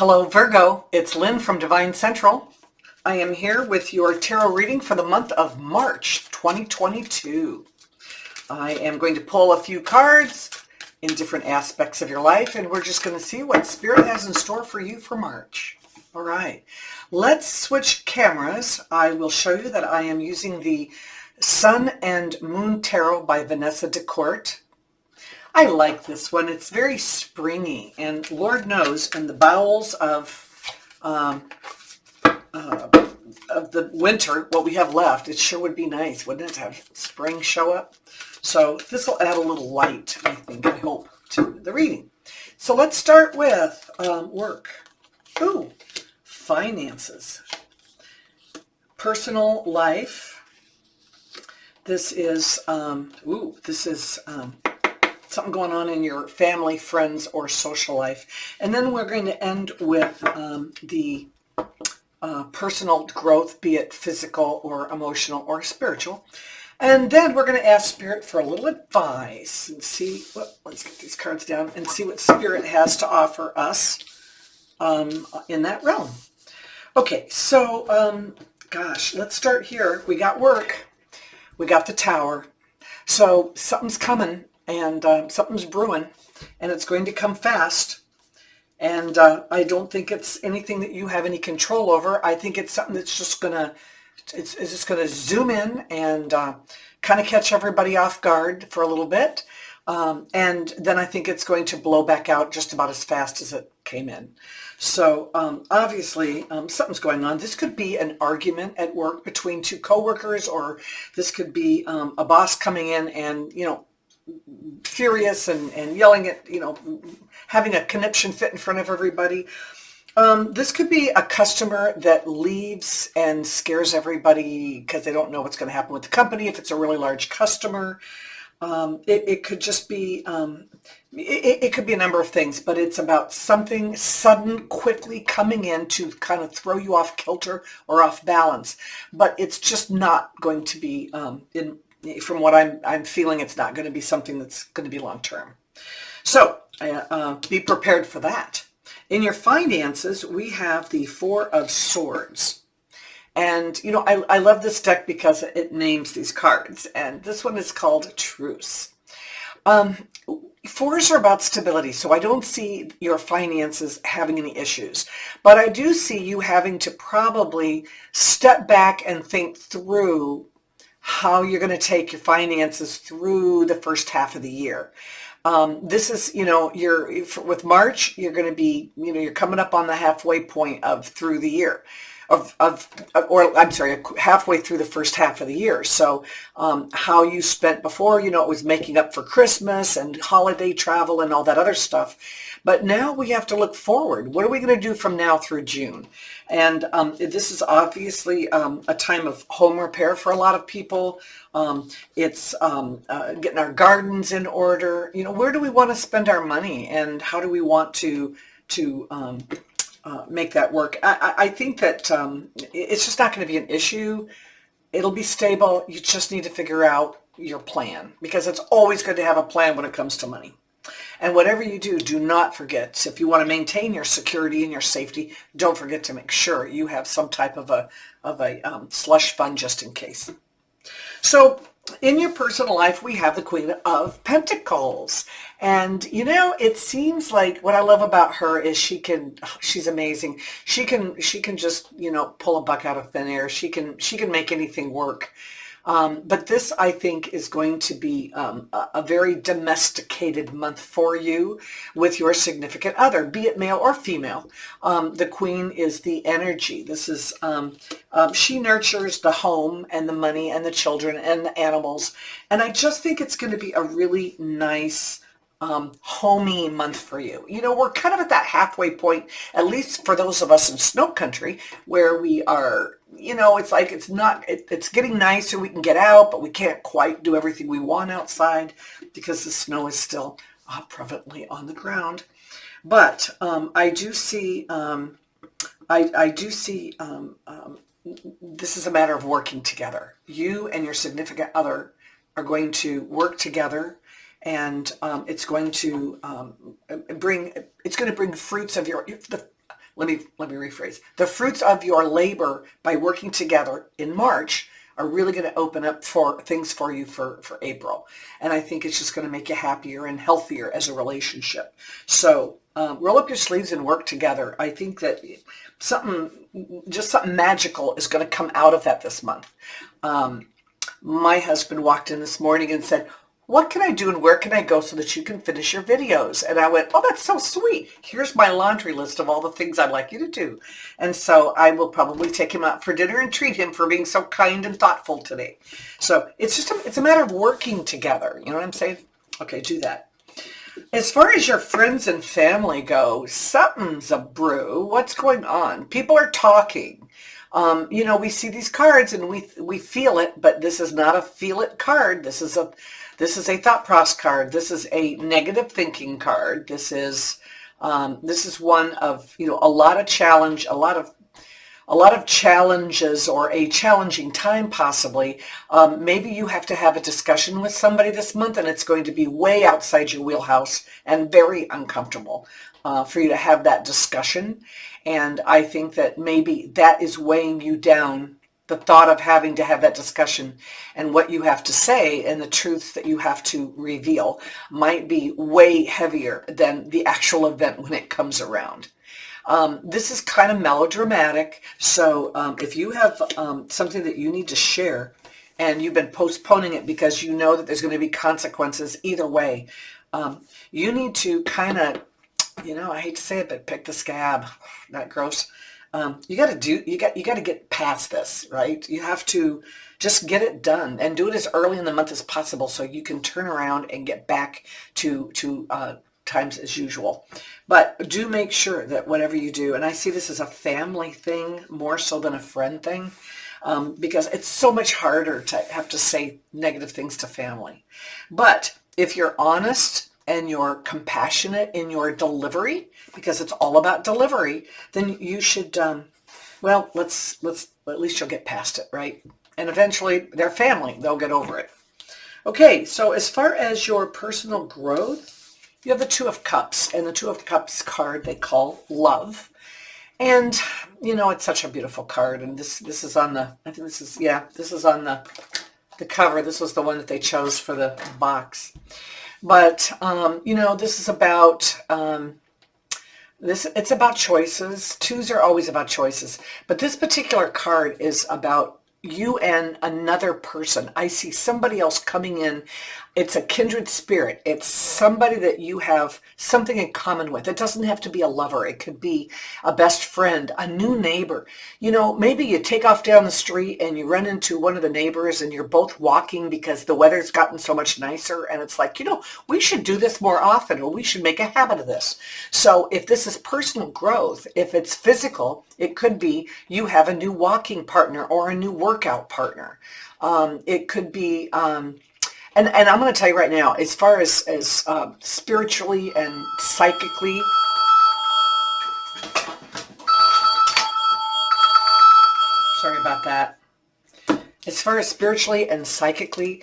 Hello Virgo, it's Lynn from DevineCentral. I am here with your tarot reading for the month of March 2022. I am going to pull a few cards in different aspects of your life, and we're just going to see what Spirit has in store for you for March. All right, let's switch cameras. I will show you that I am using the Sun and Moon Tarot by Vanessa DeCourt. I like this one. It's very springy, and Lord knows in the bowels of the winter, what we have left, it sure would be nice, wouldn't it, to have spring show up? So this will add a little light, I think, I hope, to the reading. So let's start with work. Ooh, finances. Personal life. This is, something going on in your family, friends, or social life. And then we're going to end with the personal growth, be it physical or emotional or spiritual. And then we're going to ask Spirit for a little advice and see what, let's get these cards down and see what Spirit has to offer us in that realm. Okay, so, gosh, let's start here. We got work. We got the Tower. So something's coming. And something's brewing, and it's going to come fast. And I don't think it's anything that you have any control over. I think it's something that's just gonna, it's just gonna zoom in and kind of catch everybody off guard for a little bit, and then I think it's going to blow back out just about as fast as it came in. So obviously something's going on. This could be an argument at work between two coworkers, or this could be a boss coming in and furious and yelling at, having a conniption fit in front of everybody. This could be a customer that leaves and scares everybody because they don't know what's going to happen with the company if it's a really large customer. It could just be, it could be a number of things, but it's about something sudden, quickly coming in to kind of throw you off kilter or off balance. But it's just not going to be, from what I'm feeling, it's not going to be something that's going to be long term. So be prepared for that. In your finances, we have the Four of Swords. And, I love this deck because it names these cards. And this one is called Truce. Fours are about stability, so I don't see your finances having any issues. But I do see you having to probably step back and think through how you're going to take your finances through the first half of the year. This is, with March, you're going to be, you're coming up on the halfway point of through the year. Halfway through the first half of the year. So how you spent before, it was making up for Christmas and holiday travel and all that other stuff. But now we have to look forward. What are we going to do from now through June? And this is obviously a time of home repair for a lot of people. It's getting our gardens in order. Where do we want to spend our money, and how do we want to make that work? I think that it's just not going to be an issue. It'll be stable. You just need to figure out your plan, because it's always good to have a plan when it comes to money. And whatever you do, do not forget, if you want to maintain your security and your safety, don't forget to make sure you have some type of a slush fund just in case. So in your personal life, we have the Queen of Pentacles. And, it seems like what I love about her is she's amazing. She can just, pull a buck out of thin air. She can make anything work. But this, I think, is going to be a very domesticated month for you with your significant other, be it male or female. The Queen is the energy. This is, she nurtures the home and the money and the children and the animals. And I just think it's going to be a really nice, homey month for you. We're kind of at that halfway point, at least for those of us in snow country, where we are, it's like it's getting nicer. We can get out, but we can't quite do everything we want outside because the snow is still prevalently on the ground. But I do see, this is a matter of working together. You and your significant other are going to work together, and it's going to bring fruits of let me rephrase. The fruits of your labor by working together in March are really going to open up for things for you for April. And I think it's just going to make you happier and healthier as a relationship. So roll up your sleeves and work together. I think that something magical is going to come out of that this month. My husband walked in this morning and said, what can I do and where can I go so that you can finish your videos? And I went, oh, that's so sweet. Here's my laundry list of all the things I'd like you to do. And so I will probably take him out for dinner and treat him for being so kind and thoughtful today. So it's a matter of working together. You know what I'm saying? Okay, do that. As far as your friends and family go, something's a brew. What's going on? People are talking. We see these cards and we feel it, but this is not a feel it card. This is a thought process card. This is a negative thinking card. This is one of, a lot of challenge, a lot of challenges, or a challenging time possibly. Maybe you have to have a discussion with somebody this month and it's going to be way outside your wheelhouse and very uncomfortable for you to have that discussion. And I think that maybe that is weighing you down. The thought of having to have that discussion and what you have to say and the truths that you have to reveal might be way heavier than the actual event when it comes around. This is kind of melodramatic. So if you have something that you need to share and you've been postponing it because you know that there's going to be consequences either way, you need to kind of, I hate to say it, but pick the scab. Not gross. You got to get past this, right? You have to just get it done and do it as early in the month as possible so you can turn around and get back to times as usual. But do make sure that whatever you do, and I see this as a family thing more so than a friend thing, because it's so much harder to have to say negative things to family. But if you're honest and you're compassionate in your delivery, because it's all about delivery, then you should, let's at least you'll get past it, right? And eventually their family, they'll get over it. Okay, so as far as your personal growth, you have the Two of Cups, and the Two of Cups card they call love. And, it's such a beautiful card. And this is on the, I think this is on the cover. This was the one that they chose for the box. But, this is about, it's about choices. Twos are always about choices. But this particular card is about you and another person. I see somebody else coming in. It's a kindred spirit. It's somebody that you have something in common with. It doesn't have to be a lover. It could be a best friend, a new neighbor. Maybe you take off down the street and you run into one of the neighbors and you're both walking because the weather's gotten so much nicer. And it's like, we should do this more often, or we should make a habit of this. So if this is personal growth, if it's physical, it could be you have a new walking partner or a new workout partner. It could be... And I'm going to tell you right now, as far as spiritually and psychically, sorry about that. As far as spiritually and psychically,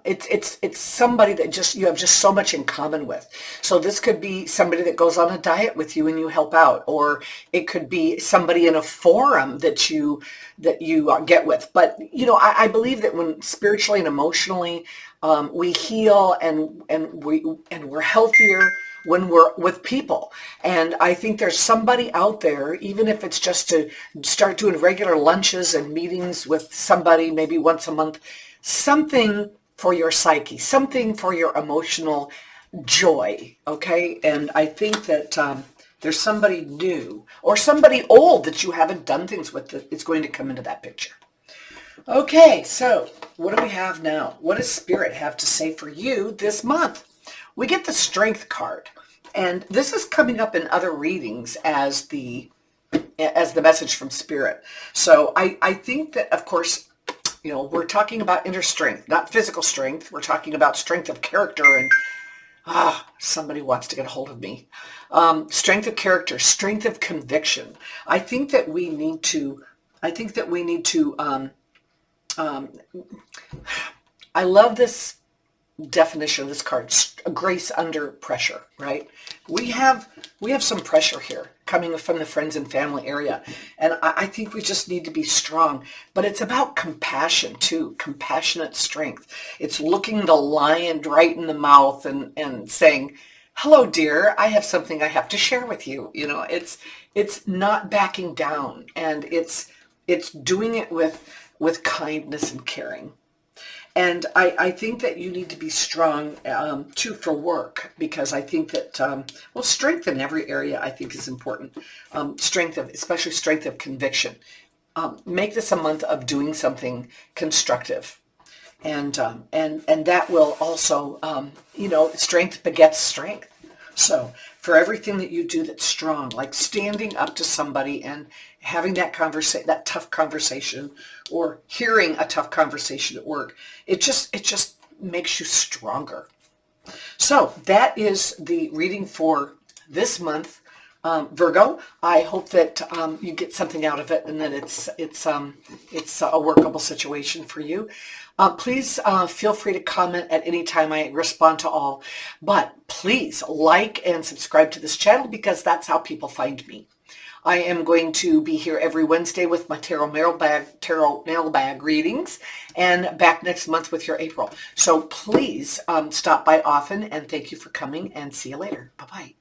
it's somebody that you have just so much in common with. So this could be somebody that goes on a diet with you and you help out, or it could be somebody in a forum that you get with. But I believe that when spiritually and emotionally we heal and we're healthier when we're with people. And I think there's somebody out there, even if it's just to start doing regular lunches and meetings with somebody maybe once a month, something for your psyche, something for your emotional joy, okay? And I think that there's somebody new or somebody old that you haven't done things with that is going to come into that picture. Okay, so what do we have now? What does Spirit have to say for you this month? We get the Strength card, and this is coming up in other readings as the message from Spirit. So I think that, of course, we're talking about inner strength, not physical strength. We're talking about strength of character, and somebody wants to get a hold of me. Strength of character, strength of conviction. I think that we need to, I love this definition of this card, grace under pressure, right? We have some pressure here. coming from the friends and family area. And I think we just need to be strong. But it's about compassion too, compassionate strength. It's looking the lion right in the mouth and saying, hello, dear, I have something I have to share with you. You know, it's not backing down, and it's doing it with kindness and caring. And I think that you need to be strong, too, for work, because I think that, well, strength in every area I think is important. Especially strength of conviction. Make this a month of doing something constructive. And that will also, strength begets strength. So for everything that you do that's strong, like standing up to somebody and having that tough conversation, or hearing a tough conversation at work, it just makes you stronger. So that is the reading for this month, Virgo. I hope that you get something out of it, and that it's a workable situation for you. Please feel free to comment at any time. I respond to all. But please like and subscribe to this channel, because that's how people find me. I am going to be here every Wednesday with my tarot mailbag readings, and back next month with your April. So please stop by often, and thank you for coming, and see you later. Bye-bye.